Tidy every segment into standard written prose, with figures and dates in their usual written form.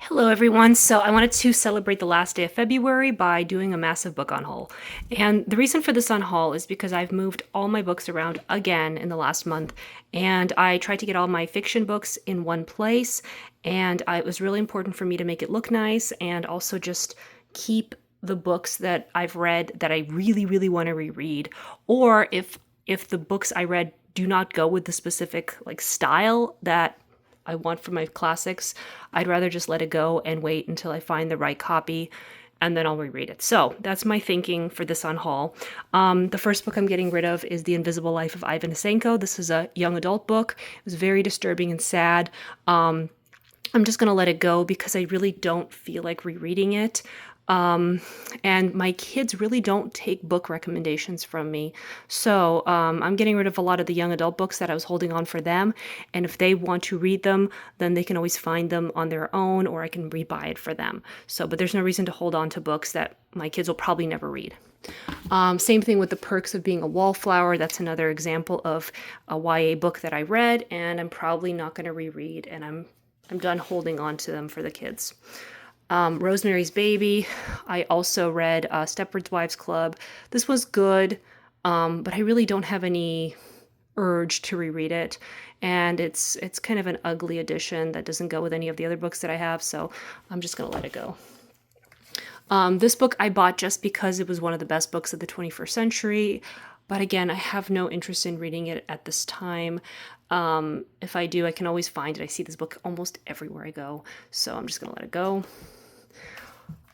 Hello, everyone. So, I wanted to celebrate the last day of February by doing a massive book on haul. And the reason for this on haul is because I've moved all my books around again in the last month. And I tried to get all my fiction books in one place. And it was really important for me to make it look nice and also just keep the books that I've read that I really, really want to reread. Or if the books I read do not go with the specific style that I want for my classics, I'd rather just let it go and wait until I find the right copy and then I'll reread it. So that's my thinking for this on haul. The first book I'm getting rid of is The Invisible Life of Ivan Asenko. This is a young adult book. It was very disturbing and sad. I'm just going to let it go because I really don't feel like rereading it. And my kids really don't take book recommendations from me. So I'm getting rid of a lot of the young adult books that I was holding on for them. And if they want to read them, then they can always find them on their own or I can rebuy it for them. So, but there's no reason to hold on to books that my kids will probably never read. Same thing with The Perks of Being a Wallflower. That's another example of a YA book that I read and I'm probably not going to reread, and I'm done holding on to them for the kids. Rosemary's Baby. I also read Stepford's Wives Club. This was good, but I really don't have any urge to reread it. And it's kind of an ugly edition that doesn't go with any of the other books that I have, so I'm just going to let it go. This book I bought just because it was one of the best books of the 21st century. But again, I have no interest in reading it at this time. If I do, I can always find it. I see this book almost everywhere I go, so I'm just going to let it go.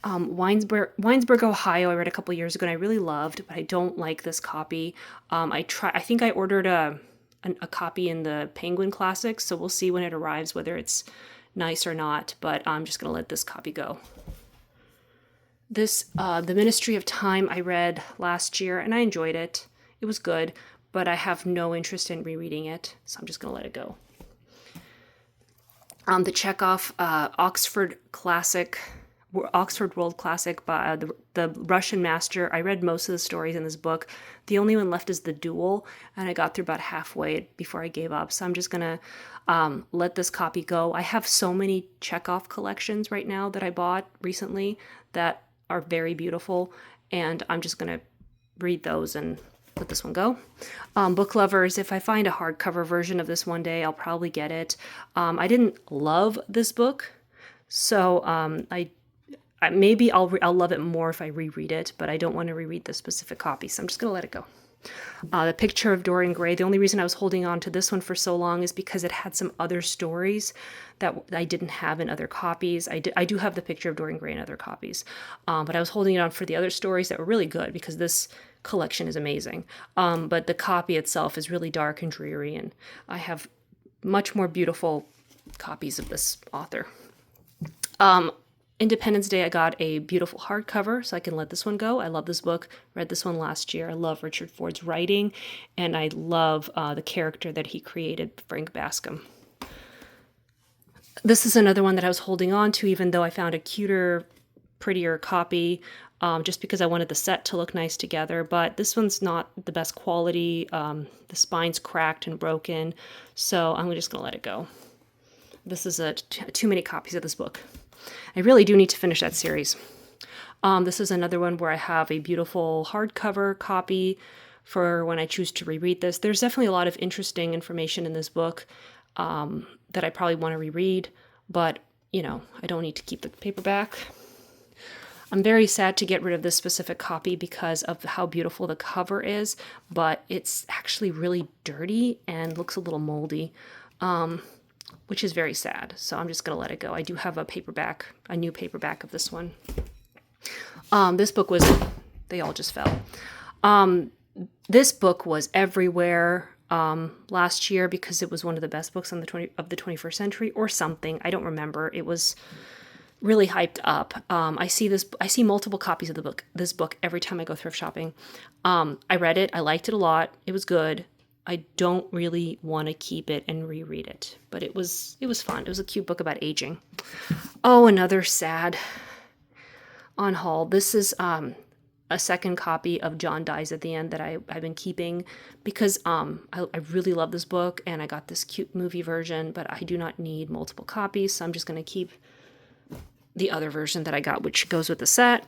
Winesburg, Ohio, I read a couple years ago and I really loved, but I don't like this copy. I think I ordered a copy in the Penguin Classics, so we'll see when it arrives whether it's nice or not, but I'm just going to let this copy go. The Ministry of Time, I read last year and I enjoyed it. It was good, but I have no interest in rereading it, so I'm just going to let it go. The Chekhov Oxford World Classic by the Russian Master. I read most of the stories in this book. The only one left is The Duel, and I got through about halfway before I gave up. So I'm just going to let this copy go. I have so many Chekhov collections right now that I bought recently that are very beautiful, and I'm just going to read those and let this one go. Book lovers, if I find a hardcover version of this one day, I'll probably get it. I didn't love this book, so maybe I'll love it more if I reread it, but I don't want to reread the specific copy, so I'm just going to let it go. The Picture of Dorian Gray. The only reason I was holding on to this one for so long is because it had some other stories that I didn't have in other copies. I do have The Picture of Dorian Gray in other copies, but I was holding it on for the other stories that were really good because this collection is amazing. But the copy itself is really dark and dreary, and I have much more beautiful copies of this author. Independence Day, I got a beautiful hardcover, so I can let this one go. I love this book. Read this one last year. I love Richard Ford's writing, and I love the character that he created, Frank Bascom. This is another one that I was holding on to, even though I found a cuter, prettier copy, just because I wanted the set to look nice together. But this one's not the best quality. The spine's cracked and broken, so I'm just going to let it go. This is too many copies of this book. I really do need to finish that series. This is another one where I have a beautiful hardcover copy for when I choose to reread this. There's definitely a lot of interesting information in this book that I probably want to reread, but, I don't need to keep the paperback. I'm very sad to get rid of this specific copy because of how beautiful the cover is, but it's actually really dirty and looks a little moldy. Which is very sad. So I'm just going to let it go. I do have a new paperback of this one. This book they all just fell. This book was everywhere last year because it was one of the best books of the 21st century or something. I don't remember. It was really hyped up. I see multiple copies of this book every time I go thrift shopping. I read it. I liked it a lot. It was good. I don't really want to keep it and reread it, but it was fun. It was a cute book about aging. Oh, another sad on haul. This is a second copy of John Dies at the End that I've been keeping because I really love this book and I got this cute movie version, but I do not need multiple copies, so I'm just going to keep the other version that I got, which goes with the set.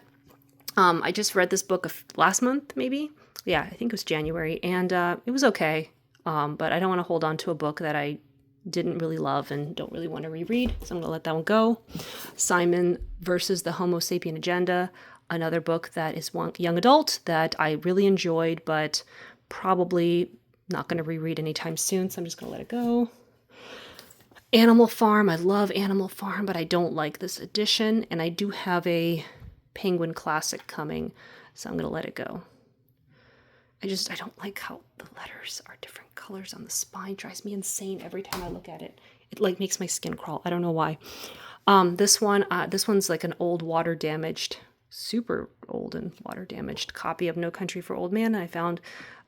I just read this book last month, maybe. Yeah, I think it was January, and it was okay. But I don't want to hold on to a book that I didn't really love and don't really want to reread, so I'm going to let that one go. Simon versus the Homo Sapien Agenda, another book that is one young adult that I really enjoyed, but probably not going to reread anytime soon, so I'm just going to let it go. Animal Farm, I love Animal Farm, but I don't like this edition, and I do have a Penguin Classic coming, so I'm going to let it go. I don't like how the letters are different colors on the spine. It drives me insane every time I look at it. It like makes my skin crawl. I don't know why. This one's like an old water damaged, super old and water damaged copy of No Country for Old Men. I found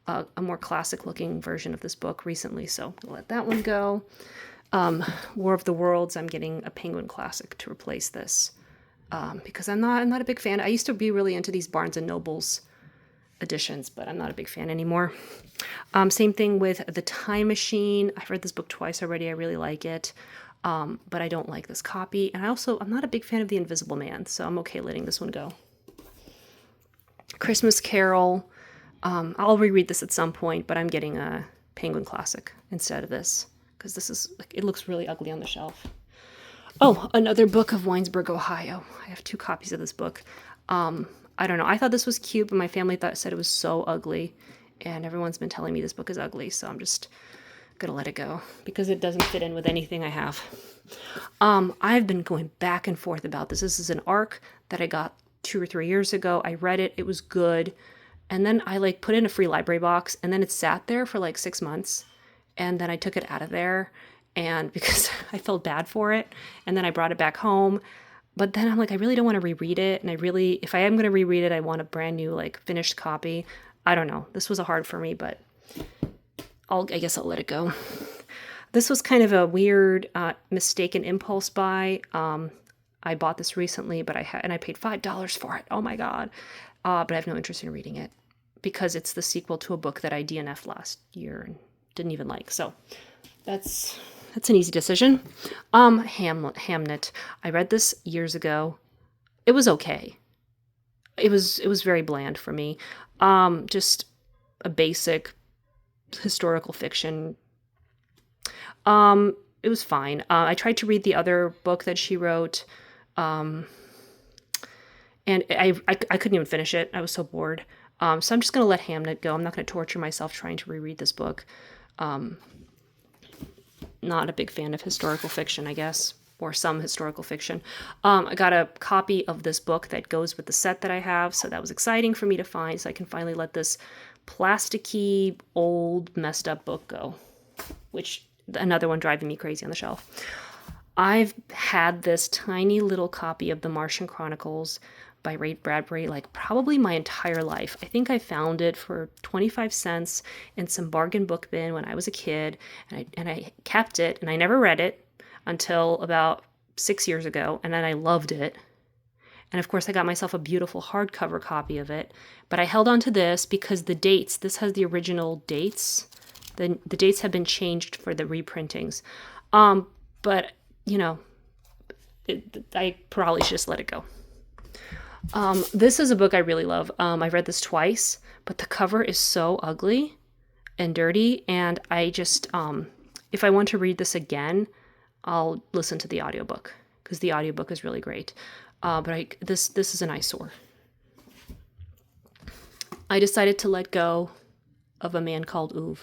a more classic looking version of this book recently, so I'll let that one go. War of the Worlds, I'm getting a Penguin Classic to replace this because I'm not a big fan. I used to be really into these Barnes and Nobles editions, but I'm not a big fan anymore. Same thing with The Time Machine. I've read this book twice already. I really like it, but I don't like this copy. And I'm not a big fan of The Invisible Man, so I'm okay letting this one go. Christmas Carol. I'll reread this at some point, but I'm getting a Penguin Classic instead of this because it looks really ugly on the shelf. Oh, another book of Winesburg, Ohio. I have 2 copies of this book. I don't know. I thought this was cute, but my family said it was so ugly, and everyone's been telling me this book is ugly, so I'm just gonna let it go because it doesn't fit in with anything I have. I've been going back and forth about this. This is an ARC that I got 2 or 3 years ago. I read it. It was good. And then I put it in a free library box, and then it sat there for 6 months, and then I took it out of there, and because I felt bad for it, and then I brought it back home. But then I'm I really don't want to reread it. And if I am going to reread it, I want a brand new, finished copy. I don't know. This was hard for me, but I guess I'll let it go. This was kind of a weird, mistaken impulse buy. I bought this recently, but I paid $5 for it. Oh my God. But I have no interest in reading it because it's the sequel to a book that I DNF'd last year and didn't even like. So that's an easy decision. Hamnet. I read this years ago. It was okay. It was very bland for me. Just a basic historical fiction. It was fine. I tried to read the other book that she wrote, and I couldn't even finish it. I was so bored. So I'm just going to let Hamnet go. I'm not going to torture myself trying to reread this book. Not a big fan of historical fiction, I guess, or some historical fiction. I got a copy of this book that goes with the set that I have, so that was exciting for me to find, so I can finally let this plasticky, old, messed up book go, which another one driving me crazy on the shelf. I've had this tiny little copy of The Martian Chronicles by Ray Bradbury probably my entire life. I think I found it for 25 cents in some bargain book bin when I was a kid, and I kept it, and I never read it until about 6 years ago, and then I loved it. And of course I got myself a beautiful hardcover copy of it, but I held on to this because this has the original dates. The dates have been changed for the reprintings. But I probably should just let it go. This is a book I really love. I read this twice, but the cover is so ugly and dirty, and I just, if I want to read this again, I'll listen to the audiobook, because the audiobook is really great. But this is an eyesore. I decided to let go of A Man Called Uwe.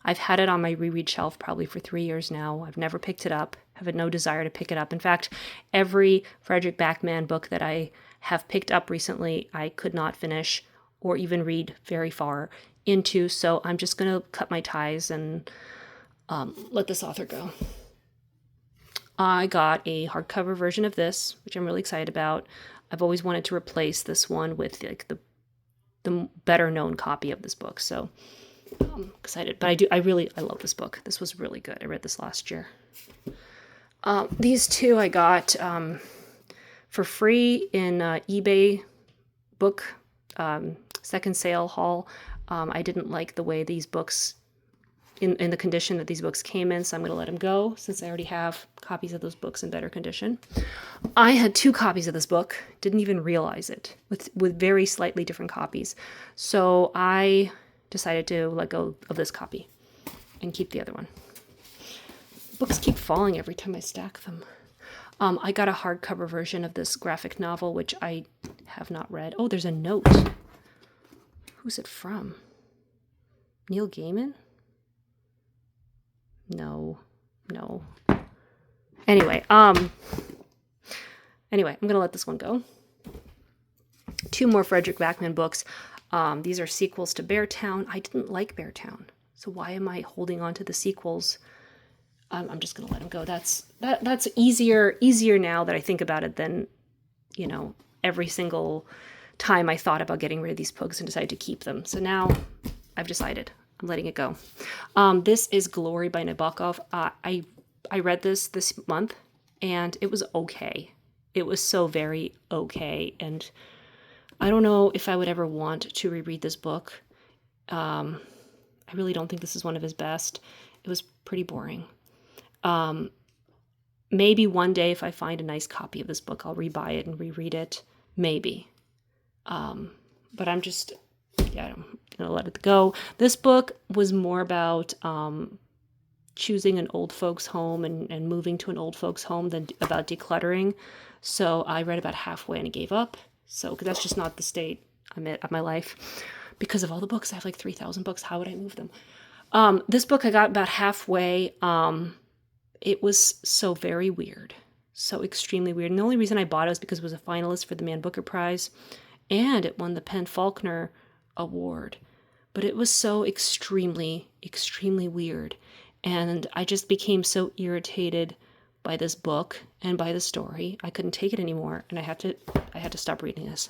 I've had it on my reread shelf probably for 3 years now. I've never picked it up. I have no desire to pick it up. In fact, every Frederick Backman book that I have picked up recently, I could not finish or even read very far into, so I'm just going to cut my ties and let this author go. I got a hardcover version of this, which I'm really excited about. I've always wanted to replace this one with the better known copy of this book, so I'm excited. But I love this book. This was really good. I read this last year. These two I got for free in eBay book second sale haul. I didn't like the way these books in the condition that these books came in, so I'm going to let them go since I already have copies of those books in better condition. I had 2 copies of this book, didn't even realize it, with very slightly different copies. So I decided to let go of this copy and keep the other one. Books keep falling every time I stack them. I got a hardcover version of this graphic novel, which I have not read. Oh, there's a note. Who's it from? Neil Gaiman? No. Anyway, I'm gonna let this one go. 2 more Frederick Backman books. These are sequels to Beartown. I didn't like Beartown, so why am I holding on to the sequels? I'm just gonna let them go. That's easier now that I think about it than, every single time I thought about getting rid of these books and decided to keep them. So now I've decided I'm letting it go. This is Glory by Nabokov. I read this month and it was okay. It was so very okay, and I don't know if I would ever want to reread this book. I really don't think this is one of his best. It was pretty boring. Maybe one day if I find a nice copy of this book, I'll rebuy it and reread it. Maybe. But I'm gonna let it go. This book was more about choosing an old folks home and moving to an old folks home than about decluttering. So I read about halfway and I gave up. So, because that's just not the state I'm at my life. Because of all the books, I have like 3,000 books. How would I move them? This book I got about halfway. It was so very weird. So extremely weird. And the only reason I bought it was because it was a finalist for the Man Booker Prize. And it won the Penn Faulkner Award. But it was so extremely, extremely weird. And I just became so irritated by this book and by the story. I couldn't take it anymore, and I had to stop reading this.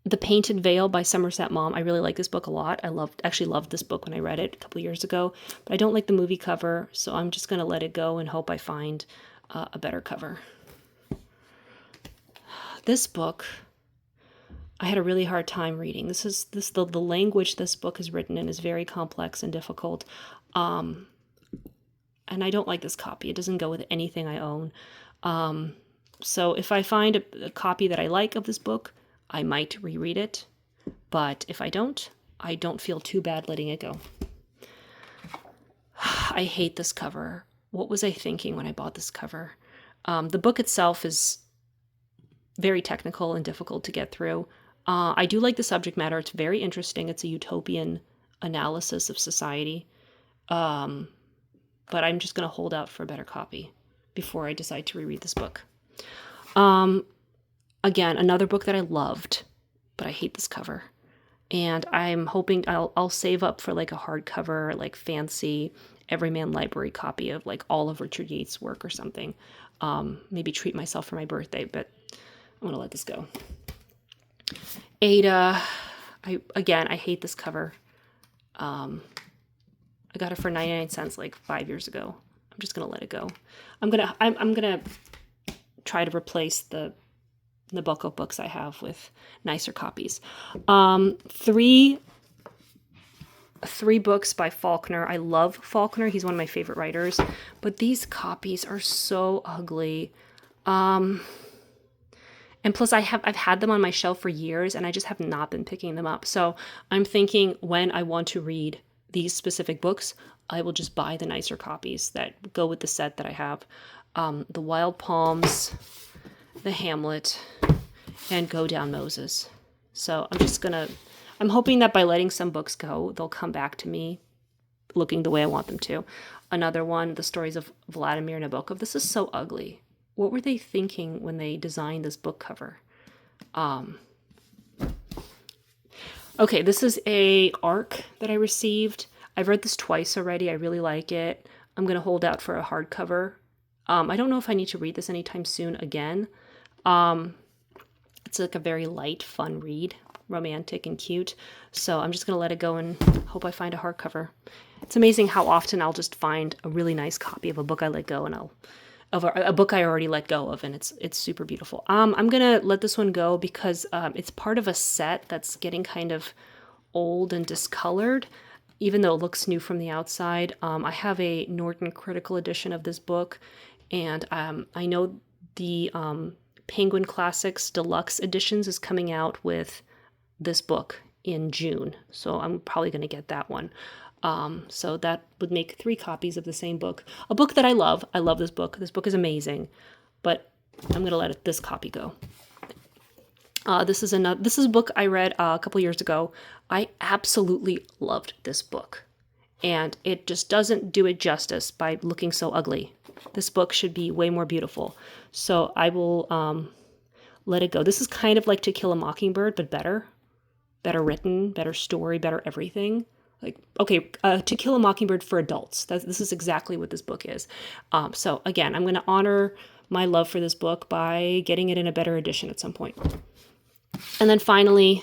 The Painted Veil by Somerset Maugham. I really like this book a lot. I actually loved this book when I read it a couple years ago, but I don't like the movie cover, so I'm just going to let it go and hope I find a better cover. This book, I had a really hard time reading. The language this book is written in is very complex and difficult. And I don't like this copy. It doesn't go with anything I own. So if I find a copy that I like of this book, I might reread it. But if I don't feel too bad letting it go. I hate this cover. What was I thinking when I bought this cover? The book itself is very technical and difficult to get through. I do like the subject matter. It's very interesting. It's a utopian analysis of society. But I'm just going to hold out for a better copy before I decide to reread this book. Again, another book that I loved, but I hate this cover. And I'm hoping I'll save up for like a hardcover, like fancy Everyman Library copy of like all of Richard Yates' work or something. Maybe treat myself for my birthday, but I'm going to let this go. Ada, I hate this cover. I got it for 99 cents like 5 years ago. I'm just going to let it go. I'm going to try to replace the Nabokov books I have with nicer copies. Three books by Faulkner. I love Faulkner. He's one of my favorite writers, but these copies are so ugly. And plus I've had them on my shelf for years and I just have not been picking them up. So I'm thinking when I want to read these specific books, I will just buy the nicer copies that go with the set that I have. The Wild Palms, the Hamlet, and Go Down Moses. So I'm hoping that by letting some books go, they'll come back to me looking the way I want them to. Another one, The Stories of Vladimir Nabokov. This is so ugly. What were they thinking when they designed this book cover? Okay, this is a ARC that I received. I've read this twice already. I really like it. I'm going to hold out for a hardcover. I don't know if I need to read this anytime soon again. It's like a very light, fun read, romantic and cute. So I'm just going to let it go and hope I find a hardcover. It's amazing how often I'll just find a really nice copy of a book I let go and of a book I already let go of, and it's super beautiful. I'm gonna let this one go because it's part of a set that's getting kind of old and discolored. even though it looks new from the outside. I have a Norton Critical edition of this book, and I know the Penguin Classics Deluxe Editions is coming out with this book in June, so I'm probably going to get that one. So that would make 3 copies of the same book. A book that I love. I love this book. This book is amazing, but I'm going to let this copy go. This is a book I read a couple years ago. I absolutely loved this book, and it just doesn't do it justice by looking so ugly. This book should be way more beautiful. So I will let it go. This is kind of like To Kill a Mockingbird, but better written, better story, better everything. Like, okay, To Kill a Mockingbird for adults. This is exactly what this book is. So again, I'm going to honor my love for this book by getting it in a better edition at some point. And then finally,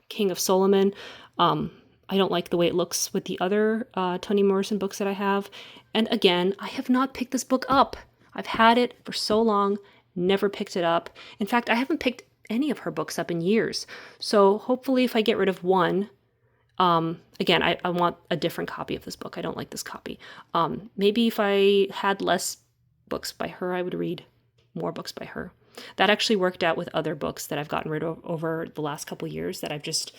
King of Solomon. I don't like the way it looks with the other Toni Morrison books that I have. And again, I have not picked this book up. I've had it for so long, never picked it up. In fact, I haven't picked any of her books up in years. So hopefully if I get rid of one, again, I want a different copy of this book. I don't like this copy. Maybe if I had less books by her, I would read more books by her. That actually worked out with other books that I've gotten rid of over the last couple of years that I've just,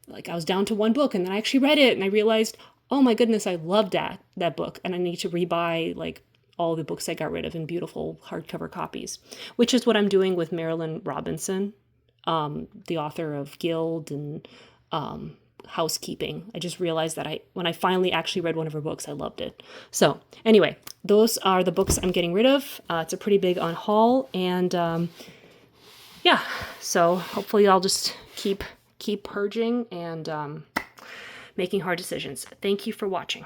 like, I was down to one book and then I actually read it and I realized, oh my goodness, I loved that book and I need to rebuy like all the books I got rid of in beautiful hardcover copies, which is what I'm doing with Marilynne Robinson, the author of Guild and Housekeeping. I just realized that when I finally actually read one of her books, I loved it. So anyway, those are the books I'm getting rid of. It's a pretty big haul, and yeah, so hopefully I'll just keep purging and making hard decisions. Thank you for watching.